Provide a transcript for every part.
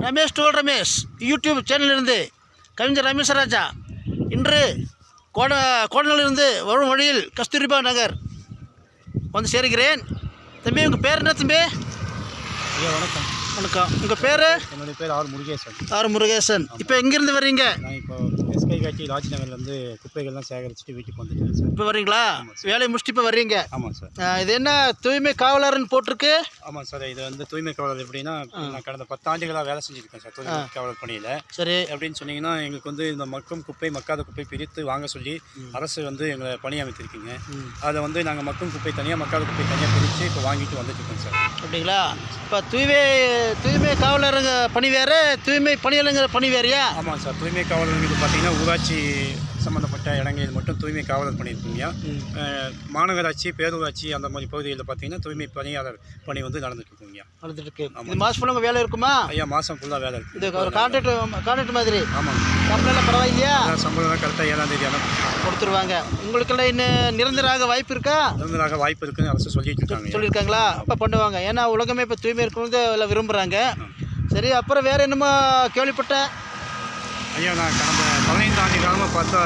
Ramesh toll Ramesh YouTube சேனலிலிருந்து கவிஞர் ரமேஷ் ராஜா இன்று கோடலிருந்து வரும் வழியில் கஸ்தூரிபா நகர் வந்து சேர்கிறேன். தம்பி உங்கள் பேர் என்ன தம்பி? ஐயா வணக்கம். வணக்கம். உங்கள் பேர்? என்னுடைய பேர் ஆர் முருகேசன். ஆர் முருகேசன். இப்போ எங்கேருந்து வர்றீங்க? நான் இப்போ எஸ்கை காட்சி ராஜ்நகர்லேருந்து குப்பைகள்லாம் சேகரிச்சுட்டு வீட்டுக்கு வந்துட்டேன் சார். இப்போ வர்றீங்களா? வேலையை முடிச்சுட்டு இப்போ வர்றீங்க? ஆமாம் சார். இது என்ன தூய்மை காவலர்னு போட்டிருக்கு? ஆமாம் சார். இது வந்து தூய்மை காவலர் எப்படின்னா, நான் கடந்த 10 ஆண்டுகளாக வேலை செஞ்சுருக்கேன் சார் தூய்மை காவலர் பணியில். சரி. எப்படின்னு சொன்னீங்கன்னா, எங்களுக்கு வந்து இந்த மக்கும் குப்பை மக்காத குப்பை பிரித்து வாங்க சொல்லி அரசு வந்து எங்களை பணி அமைத்திருக்கீங்க. அதை வந்து நாங்கள் மக்கும் குப்பை தனியாக மக்காத குப்பை தனியாக பிரித்து இப்போ வாங்கிட்டு வந்துட்டுருக்கோம் சார். அப்படிங்களா? இப்போ தூய்மை காவலருங்க பணி வேறு, தூய்மை பணியாளருங்கிற பணி வேறையா? ஆமாம் சார். தூய்மை காவலர்களுக்கு பார்த்தீங்கன்னா ஊராட்சி சம்மந்தப்பட்ட இடங்களில் மட்டும் தூய்மை காவலர் பண்ணியிருக்கீங்க. மாநகராட்சி பேரூராட்சி அந்த மாதிரி பகுதிகளில் பார்த்தீங்கன்னா தூய்மை பணியாளர் பணி வந்து நடந்துட்டுருக்குங்க. நடந்துட்டுருக்கு. இது மாதம் ஃபுல்லாக வேலை இருக்குமா? ஐயா மாதம் ஃபுல்லாக வேலை இருக்குது. இது ஒரு கான்ட்ராக்ட் மாதிரி? ஆமாங்க. சம்பளம் பரவாயில்லையா? சம்பளம் கரெக்டாக 7ஆம் தேதி கொடுத்துருவாங்க. உங்களுக்கெல்லாம் இன்னும் நிரந்தராக வாய்ப்பு இருக்கா? நிரந்தராக வாய்ப்பு இருக்குன்னு அரசு சொல்லியிருக்காங்களா? அப்போ பண்ணுவாங்க. ஏன்னா உலகமே இப்போ தூய்மை இருக்கணும் எல்லாம் விரும்புகிறாங்க. சரி, அப்புறம் வேறு என்னமோ கேள்விப்பட்டேன் ஐயா. நான் கடந்த 15 ஆண்டு காலமாக பார்த்தா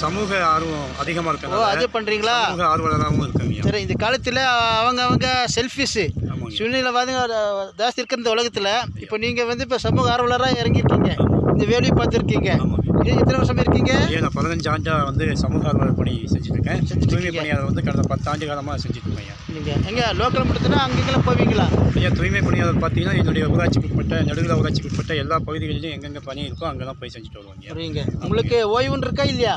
சமூக ஆர்வம் அதிகமாக இருக்கு. அதே பண்ணுறீங்களா? சமூக ஆர்வலராகவும் இருக்காங்க. சரி, இந்த காலத்தில் அவங்க செல்ஃபிஷு சுயநலவாதிங்க ஜாஸ்தி இருக்கிற இந்த உலகத்தில் இப்போ நீங்கள் வந்து இப்போ சமூக ஆர்வலராக இறங்கியிருக்கீங்க. இந்த வேலையை பார்த்துருக்கீங்க. எத்தனை வருஷம் இருக்கீங்க? நான் 15 ஆண்டாக வந்து சமூக ஆர்வலர் பணி செஞ்சுருக்கேன். தூய்மை பணியாளர் வந்து கடந்த 10 ஆண்டு காலமாக செஞ்சுருக்கேன் ஐயா. நீங்கள் எங்கே லோக்கல் மட்டும்னா அங்கெங்கெல்லாம் போவீங்களா? ஐயா தூய்மை பணியாளர் பார்த்தீங்கன்னா என்னுடைய ஊராட்சிக்குட்பட்ட நடுவில் ஊராட்சிக்குட்பட்ட எல்லா பகுதிகளிலும் எங்கெங்கே பணி இருக்கோ அங்கெல்லாம் போய் செஞ்சுட்டு வருவாங்க. சரிங்க. உங்களுக்கு ஓய்வுன்னு இருக்கா இல்லையா?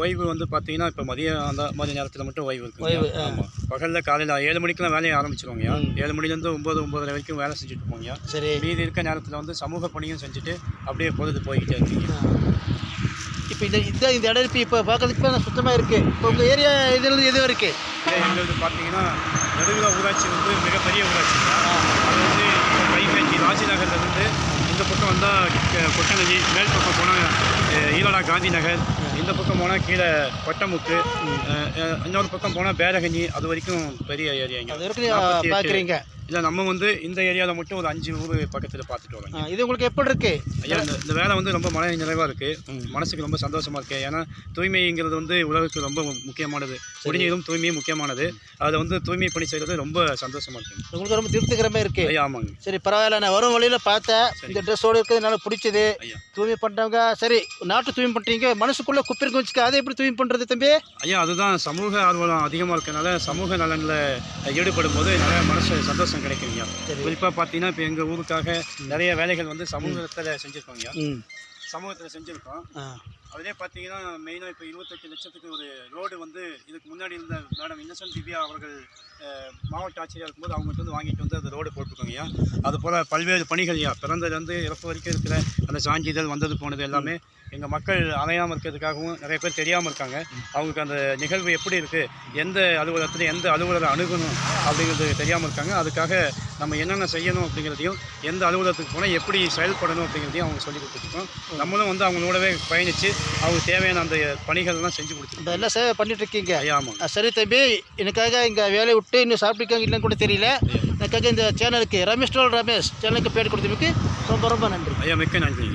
ஓய்வு வந்து பார்த்தீங்கன்னா இப்போ மதியம் அந்த மாதிரி நேரத்தில் மட்டும் ஓய்வு இருக்குது. ஆமாம். பகலில் காலையில் 7 மணிக்கெலாம் வேலையை ஆரம்பிச்சிருவாங்க. 7 மணிலேருந்து 9 வரைக்கும் வேலை செஞ்சுட்டு போங்க. சரி. மீதி இருக்க நேரத்தில் வந்து சமூக பணியும் செஞ்சுட்டு அப்படியே பொழுது போய்கிட்டே இருக்கீங்க. இப்போ இந்த இடம் இப்போ பார்க்கறதுக்கு சுத்தமாக இருக்குது. இப்போ உங்கள் ஏரியா இதில் எது இருக்குது? எங்களுக்கு பார்த்தீங்கன்னா நடுவில் ஊராட்சி வந்து மிகப்பெரிய ஊராட்சி. அது வந்து கைகாட்சி ராஜ்நகர்லேருந்து இந்த பக்கம் வந்தால் கொட்டநதி, மேல் பக்கம் போனால் ஈரோடா காந்தி நகர், இந்த பக்கம் போனால் கீழே கொட்டமுக்கு, இன்னொரு பக்கம் போனால் பேரகஞ்சி, அது வரைக்கும் பெரிய ஏரியாங்க. பார்க்குறீங்க? இல்லை, நம்ம வந்து இந்த ஏரியாவில் மட்டும் ஒரு 5 ஊர் பக்கத்தில் பார்த்துட்டு வரோம். இது உங்களுக்கு எப்படி இருக்குது? ஐயா இந்த வேலை வந்து ரொம்ப மன நிறைவாக இருக்குது. மனசுக்கு ரொம்ப சந்தோஷமாக இருக்குது. ஏன்னா தூய்மைங்கிறது வந்து உலகத்துக்கு ரொம்ப முக்கியமானது. குடிநீரும் தூய்மையும் முக்கியமானது. அதை வந்து தூய்மை பணி செய்கிறது ரொம்ப சந்தோஷமாக இருக்குது. உங்களுக்கு ரொம்ப திருப்திகரமாக இருக்குது? ஐயா ஆமாங்க. சரி, பரவாயில்ல. நான் வரும் வழியில் பார்த்தேன். இந்த ட்ரெஸ்ஸோடு இருக்கிறது நல்லா பிடிச்சது. தூய்மை பண்ணுறவங்க சரி, நாட்டு தூய்மை பண்ணுறீங்க, மனசுக்குள்ளே குப்பை இருக்கு வச்சுக்க, அதை எப்படி தூய்மை பண்ணுறது தம்பி? ஐயா அதுதான் சமூக ஆர்வம் அதிகமாக இருக்கனால சமூக நலனில் ஈடுபடும் போது நிறைய மனசு சந்தோஷம் கிடைக்குங்க. குறிப்பாக பார்த்தீங்கன்னா இப்போ எங்கள் ஊருக்காக நிறைய வேலைகள் வந்து சமூகத்தில் செஞ்சுருக்கோங்க. சமூகத்தில் செஞ்சுருக்கோம். அதிலே பார்த்தீங்கன்னா மெயினாக இப்போ 28 லட்சத்துக்கு ஒரு ரோடு வந்து இதுக்கு முன்னாடி இருந்த மேடம் இன்னசென்ட் திவ்யா அவர்கள் மாவட்ட ஆட்சியராக இருக்கும்போது அவங்கள்ட்ட வந்து வாங்கிட்டு வந்து அந்த ரோடு போட்டிருக்கோங்கய்யா. அதுபோல் பல்வேறு பணிகள்யா பிறந்ததுலேருந்து இறப்பு வரைக்கும் இருக்கிற அந்த சான்றிதழ் வந்தது போனது எல்லாமே எங்கள் மக்கள் அலையாமல் இருக்கிறதுக்காகவும் நிறைய பேர் தெரியாமல் இருக்காங்க. அவங்களுக்கு அந்த நிகழ்வு எப்படி இருக்குது, எந்த அலுவலகத்தில் எந்த அலுவலரை அணுகணும் அப்படிங்கிறது தெரியாமல் இருக்காங்க. அதுக்காக நம்ம என்னென்ன செய்யணும் அப்படிங்கிறதையும், எந்த அலுவலகத்துக்கு போனால் எப்படி செயல்படணும் அப்படிங்கிறதையும் அவங்க சொல்லி கொடுத்துருக்கோம். நம்மளும் வந்து அவங்களோடவே பயணித்து அவங்களுக்கு தேவையான அந்த பணிகள்லாம் செஞ்சு கொடுத்துருக்கோம். எல்லாம் சேவை பண்ணிட்டு இருக்கீங்க? ஆமாம். சரி தம்பி, எனக்காக இங்கே வேலையை விட்டு இன்னும் சாப்பிட்டுருக்காங்க இல்லைன்னு கூட தெரியல. எனக்காக இந்த சேனலுக்கு ரமேஷ் டோல் ரமேஷ் சேனலுக்கு பேர் கொடுத்ததுக்கு ரொம்ப ரொம்ப நன்றி ஐயா. மிக்க நன்றி.